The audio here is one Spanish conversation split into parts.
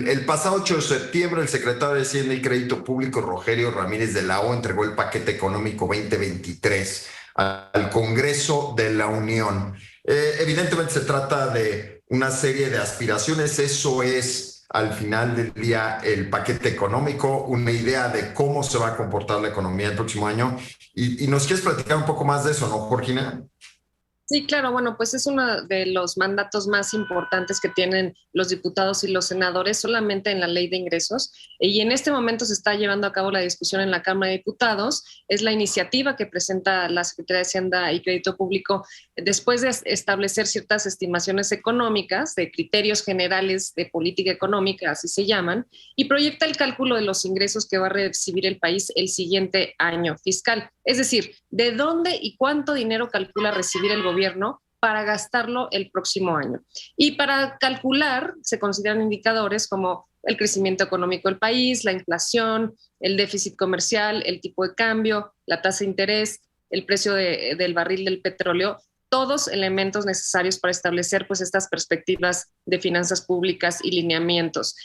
El pasado 8 de septiembre, el secretario de Hacienda y Crédito Público, Rogelio Ramírez de la O, entregó el paquete económico 2023 al Congreso de la Unión. Evidentemente se trata de una serie de aspiraciones. Eso es, al final del día, el paquete económico, una idea de cómo se va a comportar la economía el próximo año. Y nos quieres platicar un poco más de eso, ¿no, Georgina? Sí, claro, bueno, pues es uno de los mandatos más importantes que tienen los diputados y los senadores solamente en la ley de ingresos. Y en este momento se está llevando a cabo la discusión en la Cámara de Diputados. Es la iniciativa que presenta la Secretaría de Hacienda y Crédito Público después de establecer ciertas estimaciones económicas, de criterios generales de política económica, así se llaman, y proyecta el cálculo de los ingresos que va a recibir el país el siguiente año fiscal. Es decir, de dónde y cuánto dinero calcula recibir el gobierno para gastarlo el próximo año. Y para calcular se consideran indicadores como el crecimiento económico del país, la inflación, el déficit comercial, el tipo de cambio, la tasa de interés, el precio del barril del petróleo, todos elementos necesarios para establecer pues estas perspectivas de finanzas públicas y lineamientos.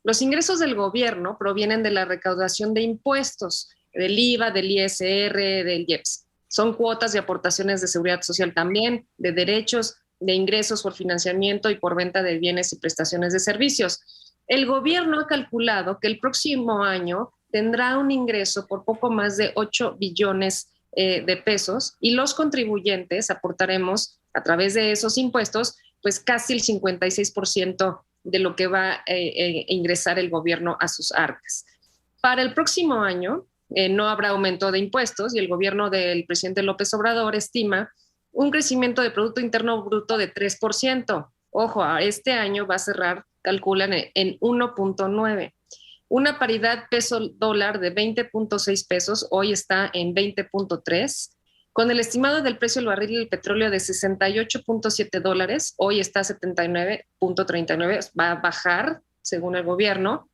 Los ingresos del gobierno provienen de la recaudación de impuestos, del IVA, del ISR, del IEPS. Son cuotas y aportaciones de seguridad social también, de derechos, de ingresos por financiamiento y por venta de bienes y prestaciones de servicios. El gobierno ha calculado que el próximo año tendrá un ingreso por poco más de 8 billones de pesos y los contribuyentes aportaremos a través de esos impuestos pues casi el 56% de lo que va a ingresar el gobierno a sus arcas. Para el próximo año no habrá aumento de impuestos y el gobierno del presidente López Obrador estima un crecimiento de Producto Interno Bruto de 3%. Ojo, a este año va a cerrar, calculan, en 1.9. Una paridad peso-dólar de 20.6 pesos, hoy está en 20.3. Con el estimado del precio del barril del petróleo de $68.7, hoy está a 79.39, va a bajar según el gobierno,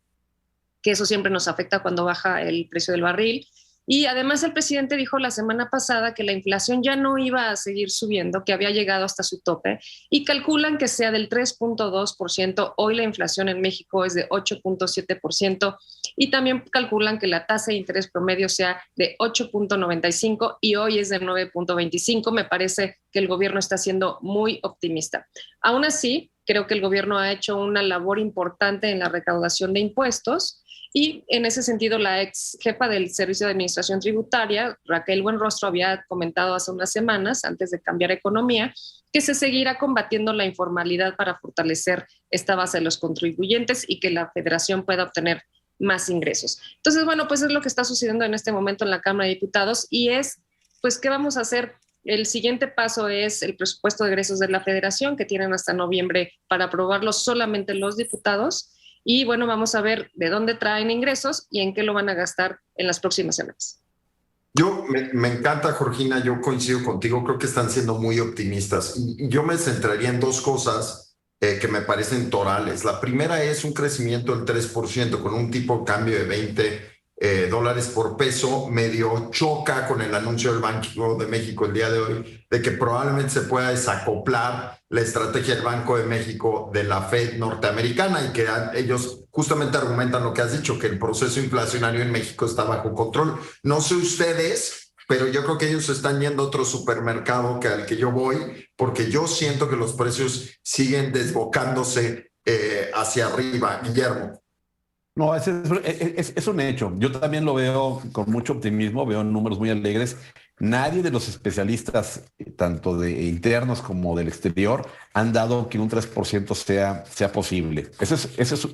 que eso siempre nos afecta cuando baja el precio del barril. Y además el presidente dijo la semana pasada que la inflación ya no iba a seguir subiendo, que había llegado hasta su tope, y calculan que sea del 3.2%. Hoy la inflación en México es de 8.7%, y también calculan que la tasa de interés promedio sea de 8.95 y hoy es de 9.25. Me parece que el gobierno está siendo muy optimista. Aún así, creo que el gobierno ha hecho una labor importante en la recaudación de impuestos. Y en ese sentido, la ex jefa del Servicio de Administración Tributaria, Raquel Buenrostro, había comentado hace unas semanas, antes de cambiar economía, que se seguirá combatiendo la informalidad para fortalecer esta base de los contribuyentes y que la federación pueda obtener más ingresos. Entonces, bueno, pues es lo que está sucediendo en este momento en la Cámara de Diputados y es, pues, ¿qué vamos a hacer? El siguiente paso es el presupuesto de egresos de la federación, que tienen hasta noviembre para aprobarlo solamente los diputados. Y bueno, vamos a ver de dónde traen ingresos y en qué lo van a gastar en las próximas semanas. Me encanta, Georgina, yo coincido contigo, creo que están siendo muy optimistas. Y yo me centraría en dos cosas que me parecen torales. La primera es un crecimiento del 3% con un tipo de cambio de 20 dólares por peso. Medio choca con el anuncio del Banco de México el día de hoy de que probablemente se pueda desacoplar la estrategia del Banco de México de la Fed norteamericana y que ellos justamente argumentan lo que has dicho, que el proceso inflacionario en México está bajo control. No sé ustedes, pero yo creo que ellos están yendo a otro supermercado que al que yo voy, porque yo siento que los precios siguen desbocándose hacia arriba. Guillermo. No, es un hecho. Yo también lo veo con mucho optimismo, veo números muy alegres. Nadie de los especialistas, tanto de internos como del exterior, han dado que un 3% sea posible. Esa es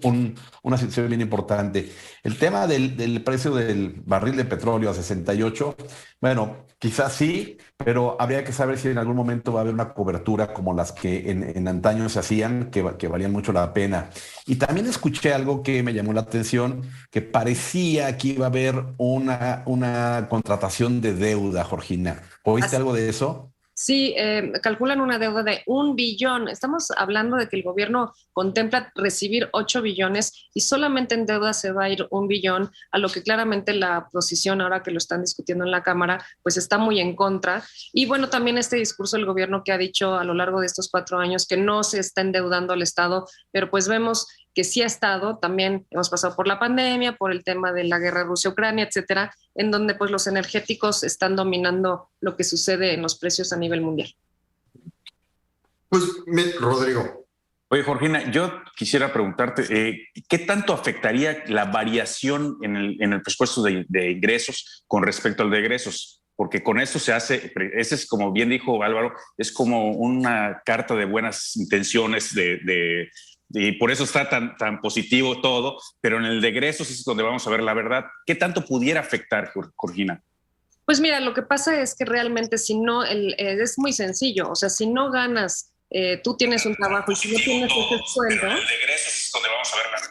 una situación bien importante. El tema del precio del barril de petróleo a 68, bueno, quizás sí, pero habría que saber si en algún momento va a haber una cobertura como las que en antaño se hacían, que valían mucho la pena. Y también escuché algo que me llamó la atención, que parecía que iba a haber una contratación de deuda, Georgina. ¿Oíste algo de eso? Sí, calculan una deuda de 1 billón. Estamos hablando de que el gobierno contempla recibir 8 billones y solamente en deuda se va a ir 1 billón, a lo que claramente la oposición, ahora que lo están discutiendo en la Cámara, pues está muy en contra. Y bueno, también este discurso del gobierno que ha dicho a lo largo de estos 4 años que no se está endeudando al Estado, pero pues vemos que sí ha estado, también hemos pasado por la pandemia, por el tema de la guerra Rusia-Ucrania, etcétera, en donde pues los energéticos están dominando lo que sucede en los precios a nivel mundial. Pues, Rodrigo. Oye, Georgina, yo quisiera preguntarte, ¿qué tanto afectaría la variación en el presupuesto de ingresos con respecto al de egresos? Porque con esto se hace, ese es como bien dijo Álvaro, es como una carta de buenas intenciones y por eso está tan positivo todo, pero en el de egresos es donde vamos a ver la verdad. ¿Qué tanto pudiera afectar, Georgina? Pues mira, lo que pasa es que realmente si no, es muy sencillo, o sea, si no ganas, tú tienes un trabajo y si no tienes ese sueldo, pero el de egresos es donde vamos a ver la verdad.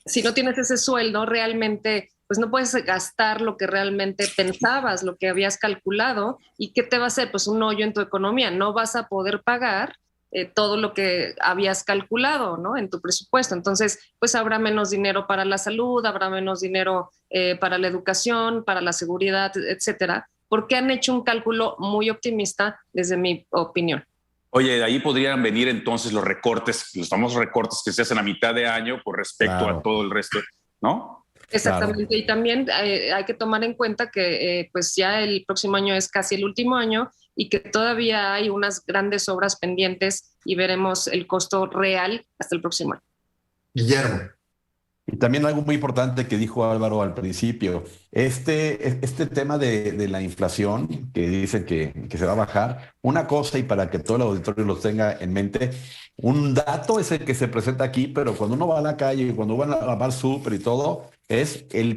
Si no tienes ese sueldo, realmente pues no puedes gastar lo que realmente pensabas, lo que habías calculado, y ¿qué te va a hacer? Pues un hoyo en tu economía, no vas a poder pagar todo lo que habías calculado, ¿no? En tu presupuesto. Entonces, pues habrá menos dinero para la salud, habrá menos dinero para la educación, para la seguridad, etcétera, porque han hecho un cálculo muy optimista desde mi opinión. Oye, de ahí podrían venir entonces los recortes, los famosos recortes que se hacen a mitad de año con respecto a todo el resto, ¿no? Exactamente, claro. Y también hay que tomar en cuenta que pues ya el próximo año es casi el último año y que todavía hay unas grandes obras pendientes y veremos el costo real hasta el próximo año. Guillermo. Y también algo muy importante que dijo Álvaro al principio, este tema de la inflación que dicen que se va a bajar, una cosa y para que todo el auditorio lo tenga en mente, un dato es el que se presenta aquí, pero cuando uno va a la calle y cuando van a lavar súper y todo,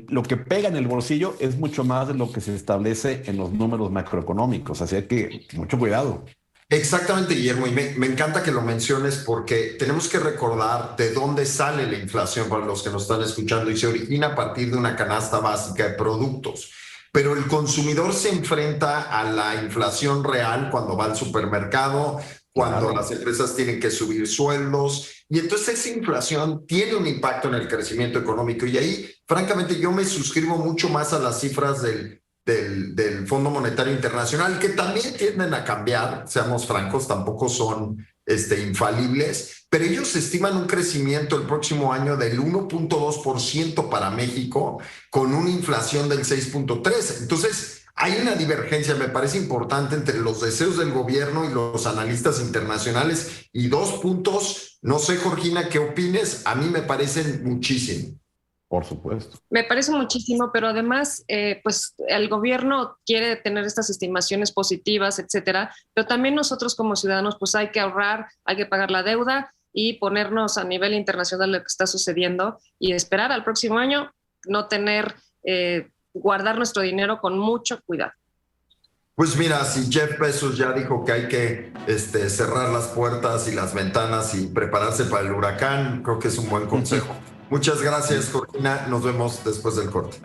lo que pega en el bolsillo es mucho más de lo que se establece en los números macroeconómicos, así que mucho cuidado. Exactamente, Guillermo, y me encanta que lo menciones porque tenemos que recordar de dónde sale la inflación para los que nos están escuchando y se origina a partir de una canasta básica de productos. Pero el consumidor se enfrenta a la inflación real cuando va al supermercado, cuando las empresas tienen que subir sueldos, y entonces esa inflación tiene un impacto en el crecimiento económico. Y ahí, francamente, yo me suscribo mucho más a las cifras del Fondo Monetario Internacional, que también tienden a cambiar, seamos francos, tampoco son infalibles, pero ellos estiman un crecimiento el próximo año del 1.2% para México, con una inflación del 6.3%. Entonces, hay una divergencia, me parece importante, entre los deseos del gobierno y los analistas internacionales, y 2 puntos, no sé, Georgina, ¿qué opines? A mí me parecen muchísimo. Por supuesto. Me parece muchísimo, pero además, pues el gobierno quiere tener estas estimaciones positivas, etcétera, pero también nosotros como ciudadanos, pues hay que ahorrar, hay que pagar la deuda y ponernos a nivel internacional lo que está sucediendo y esperar al próximo año, no tener, guardar nuestro dinero con mucho cuidado. Pues mira, si Jeff Bezos ya dijo que hay que cerrar las puertas y las ventanas y prepararse para el huracán, creo que es un buen consejo. Muchas gracias, Georgina. Nos vemos después del corte.